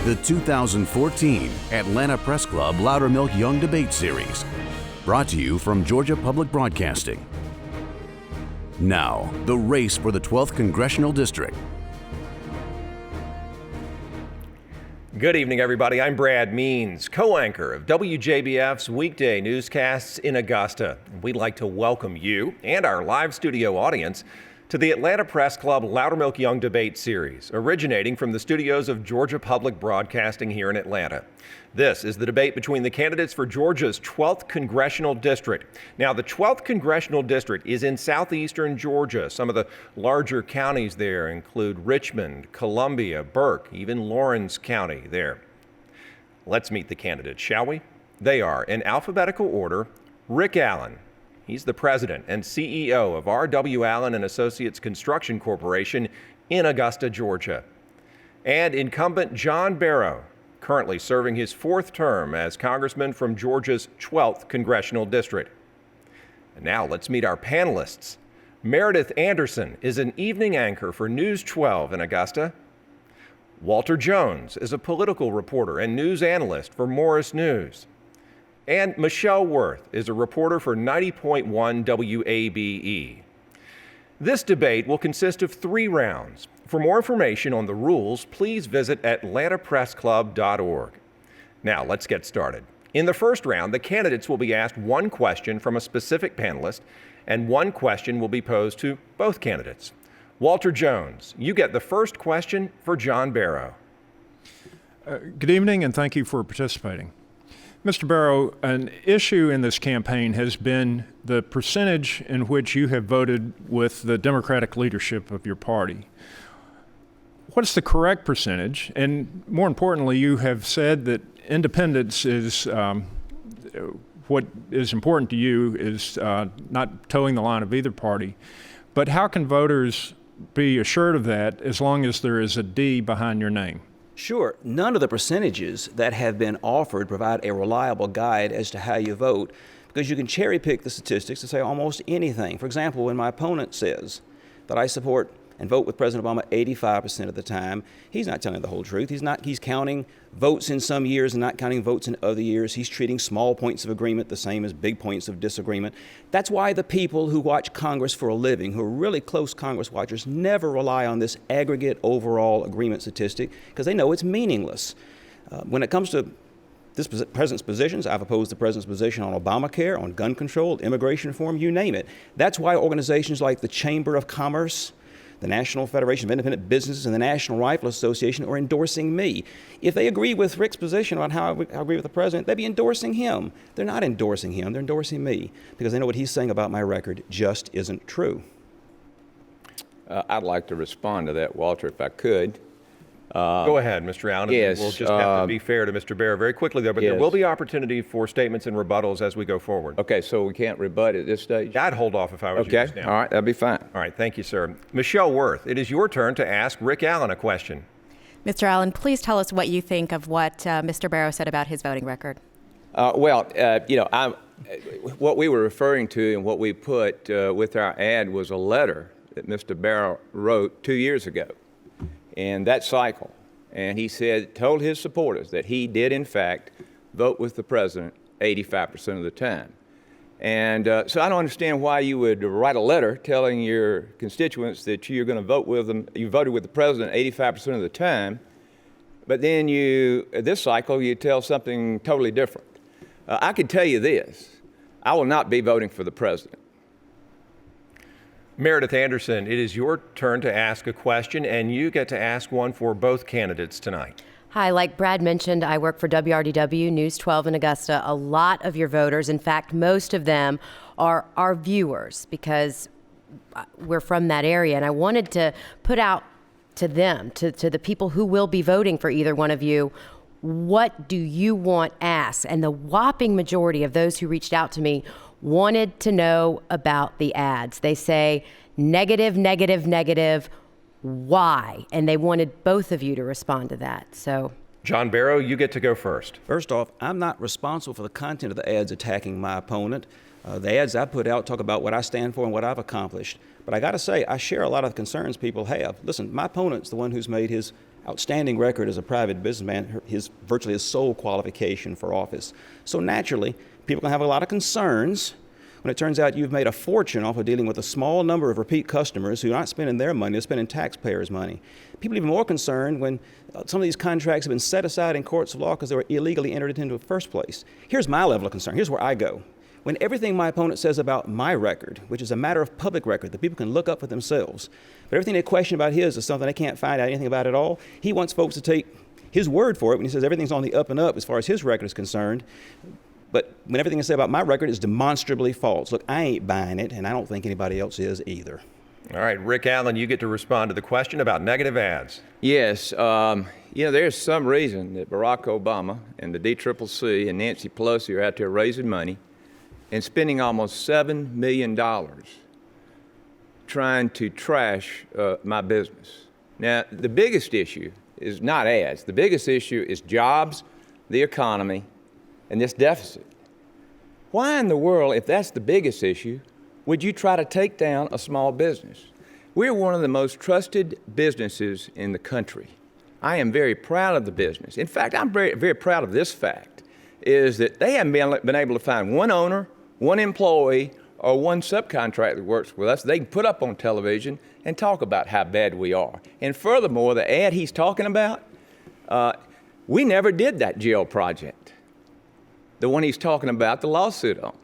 the 2014 Atlanta Press Club Loudermilk Young Debate Series, brought to you from Georgia Public Broadcasting. Now, the race for the 12th Congressional District. Good evening, everybody. I'm Brad Means, co-anchor of WJBF's weekday newscasts in Augusta. We'd like to welcome you and our live studio audience to the Atlanta Press Club Loudermilk Young Debate Series, originating from the studios of Georgia Public Broadcasting here in Atlanta. This is the debate between the candidates for Georgia's 12th Congressional District. Now, the 12th Congressional District is in southeastern Georgia. Some of the larger counties there include Richmond, Columbia, Burke, even Lawrence County there. Let's meet the candidates, shall we? They are, in alphabetical order, Rick Allen. He's the president and CEO of R.W. Allen and Associates Construction Corporation in Augusta, Georgia. And incumbent John Barrow, currently serving his fourth term as congressman from Georgia's 12th Congressional District. And now let's meet our panelists. Meredith Anderson is an evening anchor for News 12 in Augusta. Walter Jones is a political reporter and news analyst for Morris News. And Michelle Worth is a reporter for 90.1 WABE. This debate will consist of 3 rounds. For more information on the rules, please visit atlantapressclub.org. Now, let's get started. In the first round, the candidates will be asked one question from a specific panelist, and one question will be posed to both candidates. Walter Jones, you get the first question for John Barrow. Good evening, and thank you for participating. Mr. Barrow, an issue in this campaign has been the percentage in which you have voted with the Democratic leadership of your party. What's the correct percentage? And more importantly, you have said that independence is what is important to you is not towing the line of either party. But how can voters be assured of that as long as there is a D behind your name? Sure. None of the percentages that have been offered provide a reliable guide as to how you vote, because you can cherry pick the statistics to say almost anything. For example, when my opponent says that I support and vote with President Obama 85% of the time, he's not telling the whole truth. He's counting votes in some years and not counting votes in other years. He's treating small points of agreement the same as big points of disagreement. That's why the people who watch Congress for a living, who are really close Congress watchers, never rely on this aggregate overall agreement statistic, because they know it's meaningless. When it comes to this president's positions, I've opposed the president's position on Obamacare, on gun control, immigration reform, you name it. That's why organizations like the Chamber of Commerce, the National Federation of Independent Businesses, and the National Rifle Association are endorsing me. If they agree with Rick's position on how I agree with the president, they'd be endorsing him. They're not endorsing him, they're endorsing me, because they know what he's saying about my record just isn't true. I'd like to respond to that, Walter, if I could. Go ahead, Mr. Allen. Yes, We'll just have to be fair to Mr. Barrow very quickly there, but yes. There will be opportunity for statements and rebuttals as we go forward. Okay, so we can't rebut at this stage? I'd hold off if I was you Okay, just now. all right, that'd be fine. All right, thank you, sir. Michelle Worth, it is your turn to ask Rick Allen a question. Mr. Allen, please tell us what you think of what Mr. Barrow said about his voting record. What we were referring to and what we put with our ad was a letter that Mr. Barrow wrote 2 years ago, and that cycle. And he told his supporters that he did, in fact, vote with the president 85% of the time. And so I don't understand why you would write a letter telling your constituents that you're going to vote with them, you voted with the president 85% of the time, but then this cycle, you tell something totally different. I can tell you this, I will not be voting for the president. Meredith Anderson, it is your turn to ask a question, and you get to ask one for both candidates tonight. Hi, like Brad mentioned, I work for WRDW News 12 in Augusta. A lot of your voters, in fact, most of them are our viewers because we're from that area. And I wanted to put out to them, to the people who will be voting for either one of you, what do you want asked? And the whopping majority of those who reached out to me wanted to know about the ads. They say negative, negative, negative. Why? And they wanted both of you to respond to that. So, John Barrow, you get to go first. First off, I'm not responsible for the content of the ads attacking my opponent. The ads I put out talk about what I stand for and what I've accomplished. But I got to say, I share a lot of the concerns people have. Listen, my opponent's the one who's made his outstanding record as a private businessman, virtually his sole qualification for office. So naturally, people can have a lot of concerns when it turns out you've made a fortune off of dealing with a small number of repeat customers who aren't spending their money, they're spending taxpayers' money. People are even more concerned when some of these contracts have been set aside in courts of law because they were illegally entered into in the first place. Here's my level of concern. Here's where I go. When everything my opponent says about my record, which is a matter of public record that people can look up for themselves, but everything they question about his is something they can't find out anything about at all, he wants folks to take his word for it when he says everything's on the up and up as far as his record is concerned. But when everything I say about my record is demonstrably false, look, I ain't buying it, and I don't think anybody else is either. All right, Rick Allen, you get to respond to the question about negative ads. Yes, there's some reason that Barack Obama and the DCCC and Nancy Pelosi are out there raising money and spending almost $7 million trying to trash my business. Now, the biggest issue is not ads. The biggest issue is jobs, the economy, and this deficit. Why in the world, if that's the biggest issue, would you try to take down a small business? We're one of the most trusted businesses in the country. I am very proud of the business. In fact, I'm very, very proud of this fact, is that they haven't been able to find one owner, one employee, or one subcontractor that works with us they can put up on television and talk about how bad we are. And furthermore, the ad he's talking about, we never did that jail project. The one he's talking about, the lawsuit on.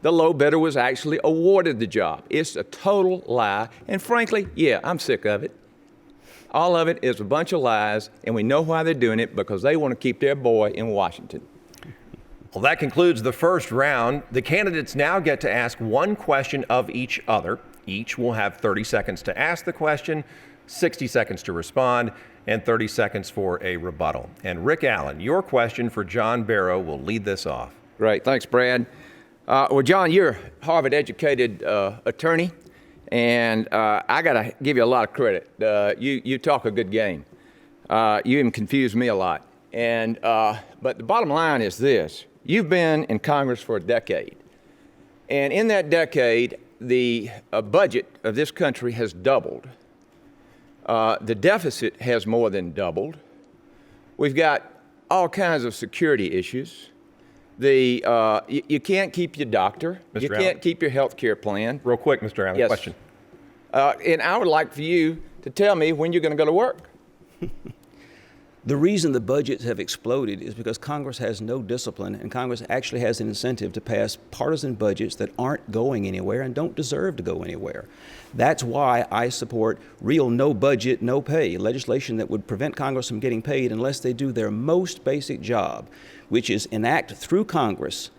The low bidder was actually awarded the job. It's a total lie. And frankly, yeah, I'm sick of it. All of it is a bunch of lies, and we know why they're doing it, because they want to keep their boy in Washington. Well, that concludes the first round. The candidates now get to ask one question of each other. Each will have 30 seconds to ask the question, 60 seconds to respond, and 30 seconds for a rebuttal. And Rick Allen, your question for John Barrow will lead this off. Great. Thanks, Brad. Well, John, you're a Harvard-educated attorney, and I got to give you a lot of credit. You talk a good game. You even confuse me a lot. But the bottom line is this. You've been in Congress for a decade. And in that decade, the budget of this country has doubled. The deficit has more than doubled. We've got all kinds of security issues. You can't keep your doctor. Mr. You can't keep your health care plan. Real quick, Mr. Allen, Yes. question. And I would like for you to tell me when you're going to go to work. The reason the budgets have exploded is because Congress has no discipline, and Congress actually has an incentive to pass partisan budgets that aren't going anywhere and don't deserve to go anywhere. That's why I support real no budget, no pay legislation that would prevent Congress from getting paid unless they do their most basic job, which is enact through Congress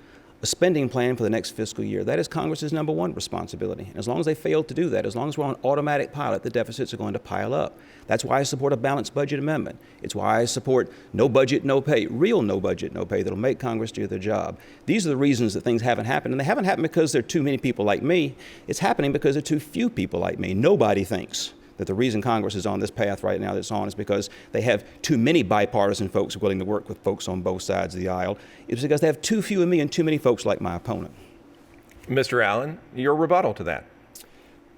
a spending plan for the next fiscal year. That is Congress's number one responsibility. And as long as they fail to do that, as long as we're on automatic pilot, the deficits are going to pile up. That's why I support a balanced budget amendment. It's why I support no budget, no pay, real no budget, no pay that'll make Congress do their job. These are the reasons that things haven't happened. And they haven't happened because there are too many people like me. It's happening because there are too few people like me. Nobody thinks that the reason Congress is on this path right now that it's on is because they have too many bipartisan folks willing to work with folks on both sides of the aisle. It's because they have too few of me and too many folks like my opponent. Mr. Allen, your rebuttal to that.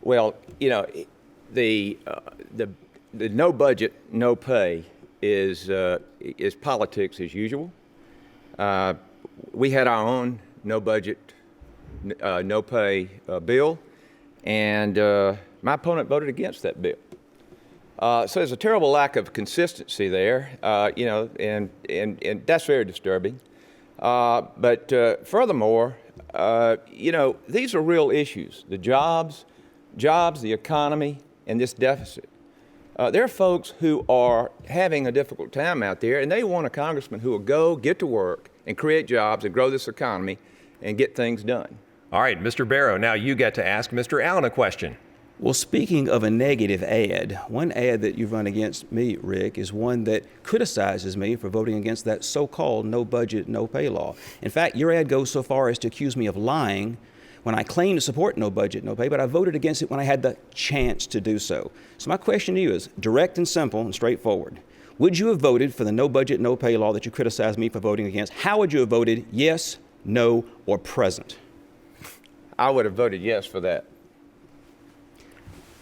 Well, the no budget, no pay is politics as usual. We had our own no budget, no pay bill, and my opponent voted against that bill. So there's a terrible lack of consistency there, and that's very disturbing. But furthermore, these are real issues: the jobs, the economy, and this deficit. There are folks who are having a difficult time out there, and they want a congressman who will go, get to work, and create jobs and grow this economy and get things done. All right, Mr. Barrow, now you get to ask Mr. Allen a question. Well, speaking of a negative ad, one ad that you've run against me, Rick, is one that criticizes me for voting against that so-called no budget, no pay law. In fact, your ad goes so far as to accuse me of lying when I claim to support no budget, no pay, but I voted against it when I had the chance to do so. So my question to you is direct and simple and straightforward. Would you have voted for the no budget, no pay law that you criticize me for voting against? How would you have voted? Yes, no, or present? I would have voted yes for that.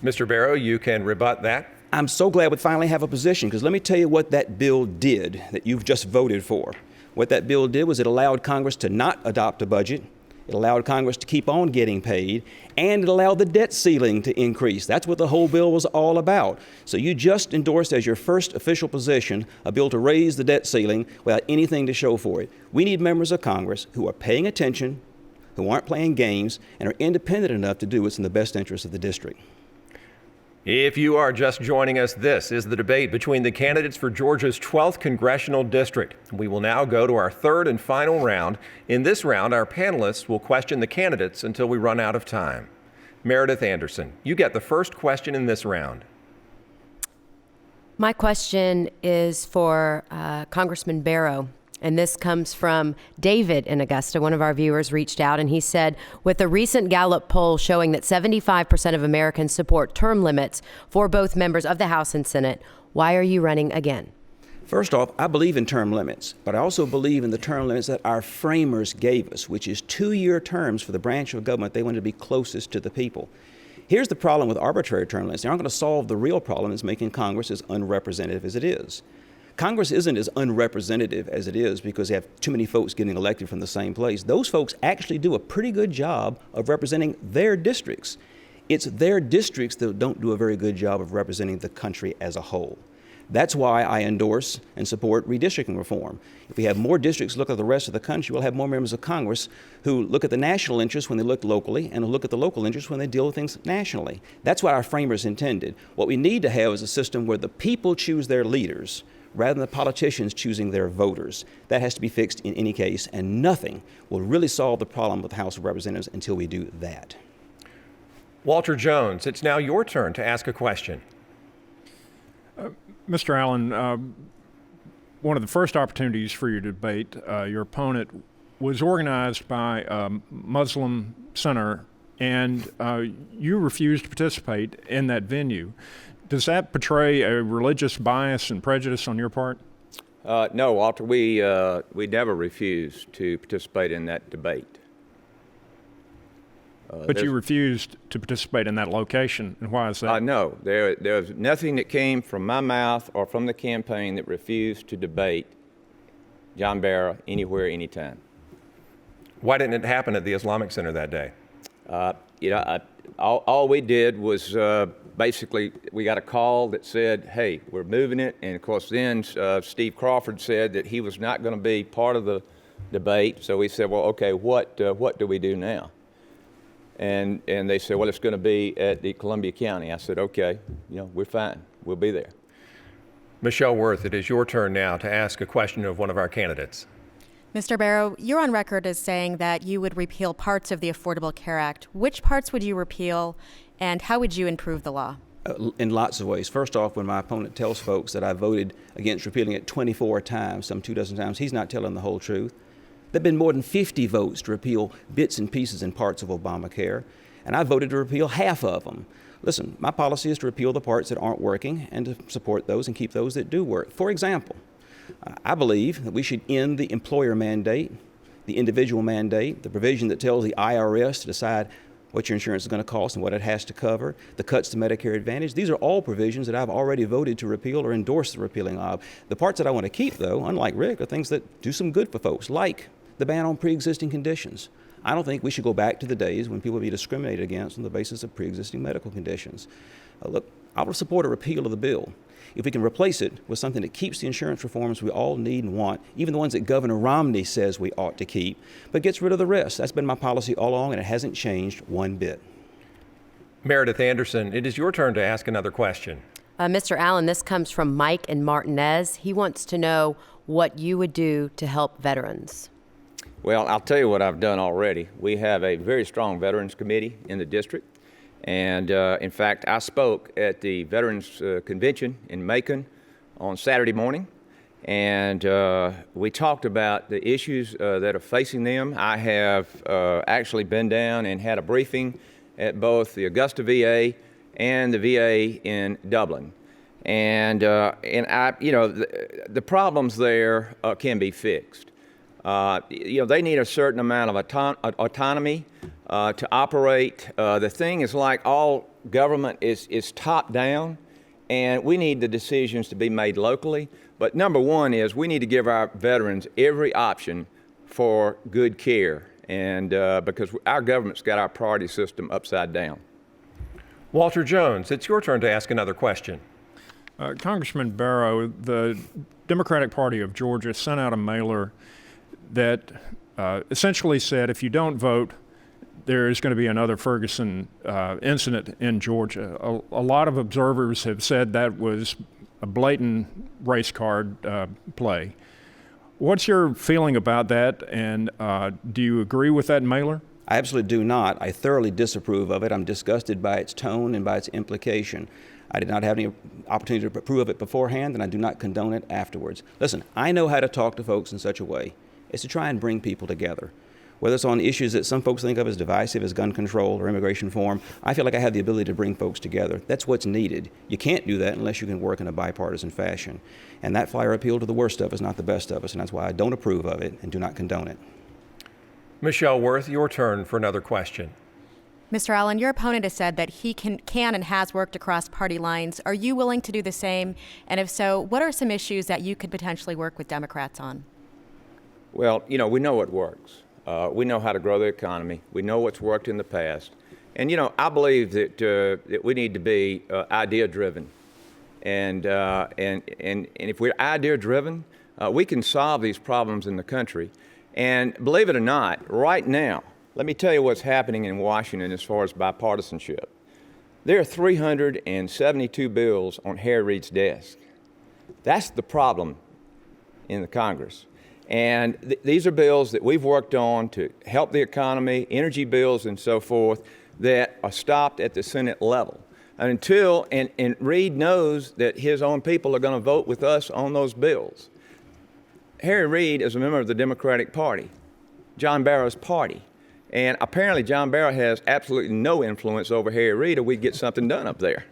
Mr. Barrow, you can rebut that. I'm so glad we finally have a position, because let me tell you what that bill did that you've just voted for. What that bill did was it allowed Congress to not adopt a budget. It allowed Congress to keep on getting paid, and it allowed the debt ceiling to increase. That's what the whole bill was all about. So you just endorsed as your first official position a bill to raise the debt ceiling without anything to show for it. We need members of Congress who are paying attention, who aren't playing games, and are independent enough to do what's in the best interest of the district. If you are just joining us, this is the debate between the candidates for Georgia's 12th Congressional District. We will now go to our third and final round. In this round, our panelists will question the candidates until we run out of time. Meredith Anderson, you get the first question in this round. My question is for Congressman Barrow. And this comes from David in Augusta. One of our viewers reached out and he said, with a recent Gallup poll showing that 75% of Americans support term limits for both members of the House and Senate, why are you running again? First off, I believe in term limits, but I also believe in the term limits that our framers gave us, which is 2-year terms for the branch of government they wanted to be closest to the people. Here's the problem with arbitrary term limits. They aren't going to solve the real problem that's making Congress as unrepresentative as it is. Congress isn't as unrepresentative as it is because they have too many folks getting elected from the same place. Those folks actually do a pretty good job of representing their districts. It's their districts that don't do a very good job of representing the country as a whole. That's why I endorse and support redistricting reform. If we have more districts look at the rest of the country, we'll have more members of Congress who look at the national interests when they look locally and who look at the local interests when they deal with things nationally. That's what our framers intended. What we need to have is a system where the people choose their leaders rather than the politicians choosing their voters. That has to be fixed in any case, and nothing will really solve the problem with the House of Representatives until we do that. Walter Jones, it's now your turn to ask a question. Mr. Allen, one of the first opportunities for your debate, your opponent was organized by a Muslim center, and you refused to participate in that venue. Does that portray a religious bias and prejudice on your part? No, Walter, we never refused to participate in that debate. But you refused to participate in that location, and why is that? No, there was nothing that came from my mouth or from the campaign that refused to debate John Barrow anywhere, anytime. Why didn't it happen at the Islamic Center that day? All we did was basically we got a call that said, hey, we're moving it. And of course then Steve Crawford said that he was not going to be part of the debate. So we said, well, okay, what do we do now? And they said, well, it's going to be at the Columbia County. I said, okay, we're fine. We'll be there. Michelle Worth, it is your turn now to ask a question of one of our candidates. Mr. Barrow, you're on record as saying that you would repeal parts of the Affordable Care Act. Which parts would you repeal, and how would you improve the law? In lots of ways. First off, when my opponent tells folks that I voted against repealing it 24 times, some 24 times, he's not telling the whole truth. There have been more than 50 votes to repeal bits and pieces and parts of Obamacare, and I voted to repeal half of them. Listen, my policy is to repeal the parts that aren't working and to support those and keep those that do work. For example, I believe that we should end the employer mandate, the individual mandate, the provision that tells the IRS to decide what your insurance is going to cost and what it has to cover, the cuts to Medicare Advantage. These are all provisions that I've already voted to repeal or endorse the repealing of. The parts that I want to keep, though, unlike Rick, are things that do some good for folks, like the ban on pre-existing conditions. I don't think we should go back to the days when people would be discriminated against on the basis of pre-existing medical conditions. Look, I will support a repeal of the bill if we can replace it with something that keeps the insurance reforms we all need and want, even the ones that Governor Romney says we ought to keep, but gets rid of the rest. That's been my policy all along, and it hasn't changed one bit. Meredith Anderson, it is your turn to ask another question. Mr. Allen, this comes from Mike in Martinez. He wants to know what you would do to help veterans. Well, I'll tell you what I've done already. We have a very strong Veterans Committee in the district. And in fact, I spoke at the Veterans Convention in Macon on Saturday morning. And we talked about the issues that are facing them. I have actually been down and had a briefing at both the Augusta VA and the VA in Dublin. And I, the problems there can be fixed. They need a certain amount of autonomy to operate. The thing is, like all government, is top down, and we need the decisions to be made locally. But number one is we need to give our veterans every option for good care, and because our government's got our priority system upside down. Walter Jones, it's your turn to ask another question. Congressman Barrow, the Democratic Party of Georgia sent out a mailer that essentially said if you don't vote, there is going to be another Ferguson incident in Georgia. A lot of observers have said that was a blatant race card play. What's your feeling about that, and do you agree with that mailer? I absolutely do not. I thoroughly disapprove of it. I'm disgusted by its tone and by its implication. I did not have any opportunity to approve of it beforehand, and I do not condone it afterwards. Listen, I know how to talk to folks in such a way. It's to try and bring people together. Whether it's on issues that some folks think of as divisive, as gun control or immigration reform, I feel like I have the ability to bring folks together. That's what's needed. You can't do that unless you can work in a bipartisan fashion. And that flyer appealed to the worst of us, not the best of us, and that's why I don't approve of it and do not condone it. Michelle Worth, your turn for another question. Mr. Allen, your opponent has said that he can and has worked across party lines. Are you willing to do the same? And if so, what are some issues that you could potentially work with Democrats on? Well, you know, we know what works. We know how to grow the economy. We know what's worked in the past. And, you know, I believe that we need to be idea-driven. And if we're idea-driven, we can solve these problems in the country. And believe it or not, right now, let me tell you what's happening in Washington as far as bipartisanship. There are 372 bills on Harry Reid's desk. That's the problem in the Congress. And these are bills that we've worked on to help the economy, energy bills and so forth, that are stopped at the Senate level. And Reid knows that his own people are going to vote with us on those bills. Harry Reid is a member of the Democratic Party, John Barrow's party. And apparently John Barrow has absolutely no influence over Harry Reid, or we'd get something done up there.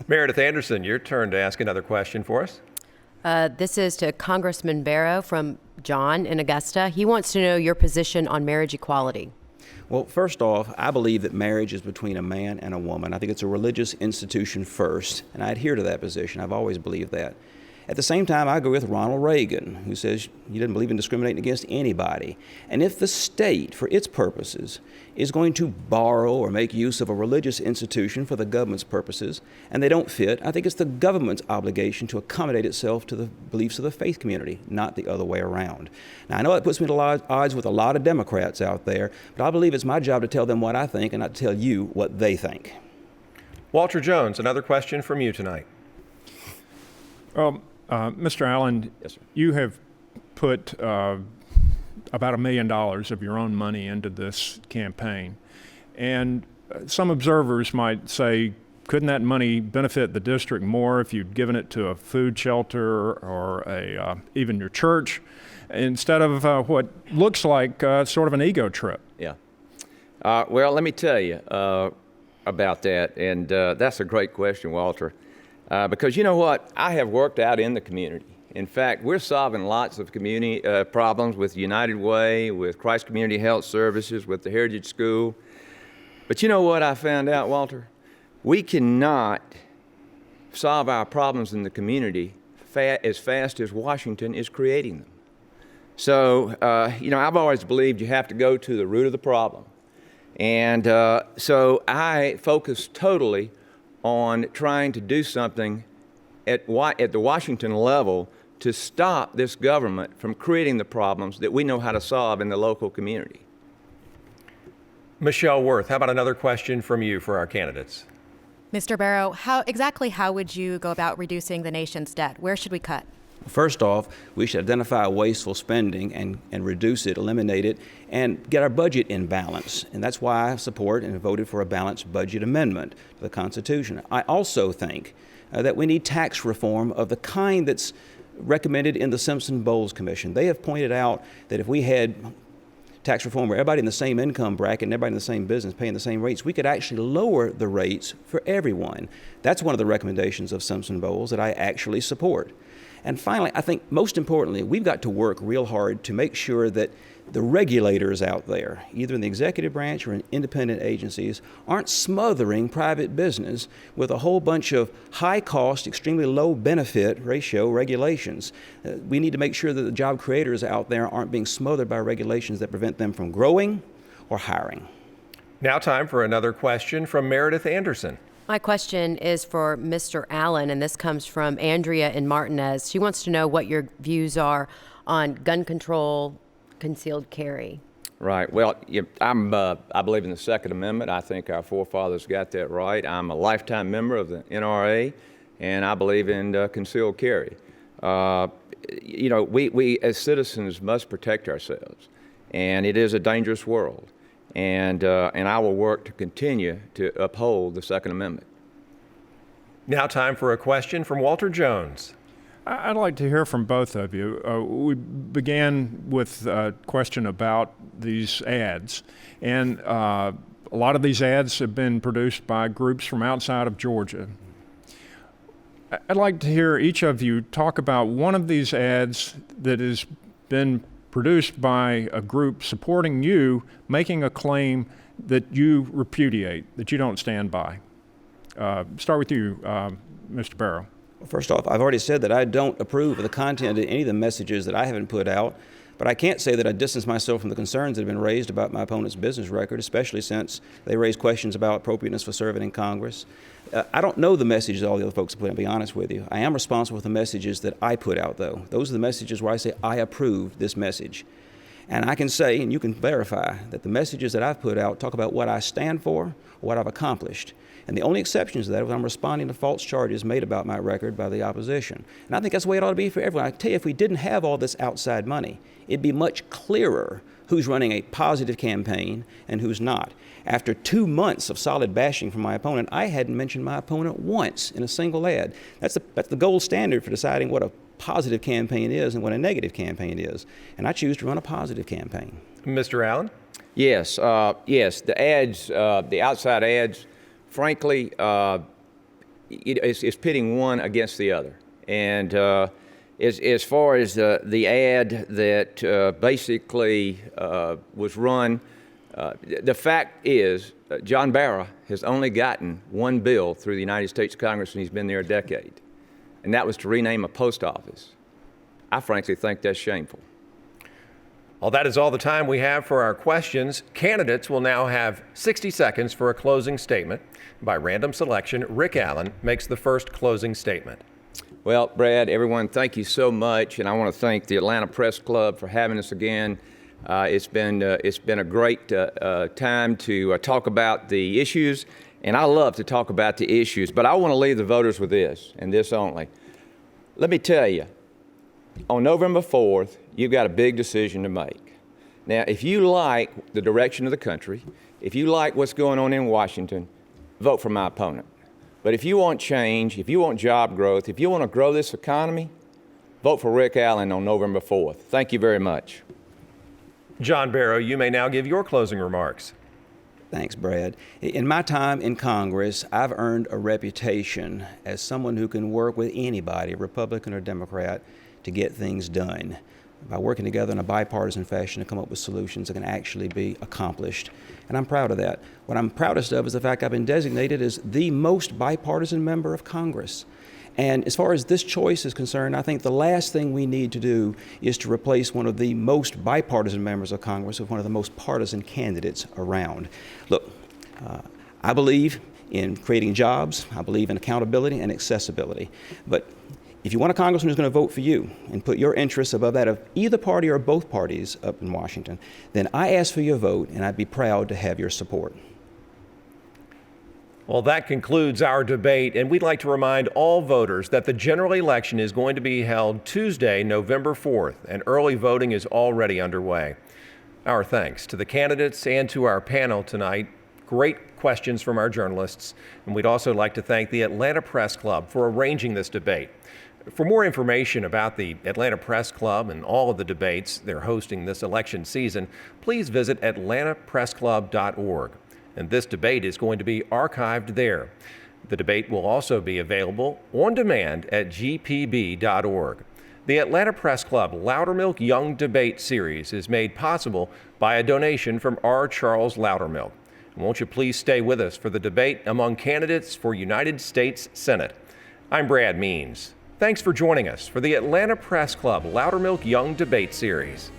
Meredith Anderson, your turn to ask another question for us. This is to Congressman Barrow from John in Augusta. He wants to know your position on marriage equality. Well, first off, I believe that marriage is between a man and a woman. I think it's a religious institution first, and I adhere to that position. I've always believed that. At the same time, I agree with Ronald Reagan, who says he doesn't believe in discriminating against anybody. And if the state, for its purposes, is going to borrow or make use of a religious institution for the government's purposes, and they don't fit, I think it's the government's obligation to accommodate itself to the beliefs of the faith community, not the other way around. Now, I know it puts me at odds with a lot of Democrats out there, but I believe it's my job to tell them what I think and not to tell you what they think. Walter Jones, another question from you tonight. Mr. Allen, Yes, sir. you have put about $1 million of your own money into this campaign. And some observers might say, couldn't that money benefit the district more if you'd given it to a food shelter or even your church instead of what looks like sort of an ego trip? Yeah. Well, let me tell you about that, and that's a great question, Walter. Because you know what? I have worked out in the community. In fact, we're solving lots of community problems with United Way, with Christ Community Health Services, with the Heritage School. But you know what I found out, Walter? We cannot solve our problems in the community as fast as Washington is creating them. So, you know, I've always believed you have to go to the root of the problem. And so I focus totally on trying to do something at the Washington level to stop this government from creating the problems that we know how to solve in the local community. Michelle Worth, how about another question from you for our candidates? Mr. Barrow, how would you go about reducing the nation's debt? Where should we cut? First off, we should identify wasteful spending and reduce it, eliminate it, and get our budget in balance. And that's why I support and voted for a balanced budget amendment to the Constitution. I also think that we need tax reform of the kind that's recommended in the Simpson-Bowles Commission. They have pointed out that if we had tax reform where everybody in the same income bracket and everybody in the same business paying the same rates, we could actually lower the rates for everyone. That's one of the recommendations of Simpson-Bowles that I actually support. And finally, I think most importantly, we've got to work real hard to make sure that the regulators out there, either in the executive branch or in independent agencies, aren't smothering private business with a whole bunch of high-cost, extremely low-benefit ratio regulations. We need to make sure that the job creators out there aren't being smothered by regulations that prevent them from growing or hiring. Now time for another question from Meredith Anderson. My question is for Mr. Allen, and this comes from Andrea in Martinez. She wants to know what your views are on gun control, concealed carry. Right. Well, I believe in the Second Amendment. I think our forefathers got that right. I'm a lifetime member of the NRA, and I believe in concealed carry. We as citizens must protect ourselves, and it is a dangerous world. And I will work to continue to uphold the Second Amendment. Now time for a question from Walter Jones. I'd like to hear from both of you. We began with a question about these ads, and a lot of these ads have been produced by groups from outside of Georgia. I'd like to hear each of you talk about one of these ads that has been produced by a group supporting you, making a claim that you repudiate, that you don't stand by. Start with you, Mr. Barrow. First off, I've already said that I don't approve of the content of any of the messages that I haven't put out, but I can't say that I distance myself from the concerns that have been raised about my opponent's business record, especially since they raised questions about appropriateness for serving in Congress. I don't know the messages all the other folks have put out, to be honest with you. I am responsible for the messages that I put out, though. Those are the messages where I say I approve this message. And I can say, and you can verify, that the messages that I've put out talk about what I stand for or what I've accomplished. And the only exceptions to that is when I'm responding to false charges made about my record by the opposition. And I think that's the way it ought to be for everyone. I tell you, if we didn't have all this outside money, it'd be much clearer who's running a positive campaign and who's not. After 2 months of solid bashing from my opponent, I hadn't mentioned my opponent once in a single ad. That's the gold standard for deciding what a positive campaign is and what a negative campaign is. And I choose to run a positive campaign. Mr. Allen? Yes, the ads, the outside ads, frankly, it's pitting one against the other. And as far as the ad that basically was run, the fact is John Barrow has only gotten one bill through the United States Congress, and he's been there a decade. And that was to rename a post office. I frankly think that's shameful. Well, that is all the time we have for our questions. Candidates will now have 60 seconds for a closing statement. By random selection, Rick Allen makes the first closing statement. Well, Brad, everyone, thank you so much, and I want to thank the Atlanta Press Club for having us again. It's been a great time to talk about the issues, and I love to talk about the issues, but I want to leave the voters with this, and this only. Let me tell you, on November 4th, you've got a big decision to make. Now, if you like the direction of the country, if you like what's going on in Washington, vote for my opponent. But if you want change, if you want job growth, if you want to grow this economy, vote for Rick Allen on November 4th. Thank you very much. John Barrow, you may now give your closing remarks. Thanks, Brad. In my time in Congress, I've earned a reputation as someone who can work with anybody, Republican or Democrat, to get things done by working together in a bipartisan fashion to come up with solutions that can actually be accomplished. And I'm proud of that. What I'm proudest of is the fact I've been designated as the most bipartisan member of Congress. And as far as this choice is concerned, I think the last thing we need to do is to replace one of the most bipartisan members of Congress with one of the most partisan candidates around. Look, I believe in creating jobs. I believe in accountability and accessibility. But if you want a congressman who's going to vote for you and put your interests above that of either party or both parties up in Washington, then I ask for your vote, and I'd be proud to have your support. Well, that concludes our debate, and we'd like to remind all voters that the general election is going to be held Tuesday, November 4th, and early voting is already underway. Our thanks to the candidates and to our panel tonight. Great questions from our journalists, and we'd also like to thank the Atlanta Press Club for arranging this debate. For more information about the Atlanta Press Club and all of the debates they're hosting this election season, please visit atlantapressclub.org. And this debate is going to be archived there. The debate will also be available on demand at gpb.org. The Atlanta Press Club Loudermilk Young Debate Series is made possible by a donation from R. Charles Loudermilk. Won't you please stay with us for the debate among candidates for United States Senate? I'm Brad Means. Thanks for joining us for the Atlanta Press Club Loudermilk Young Debate Series.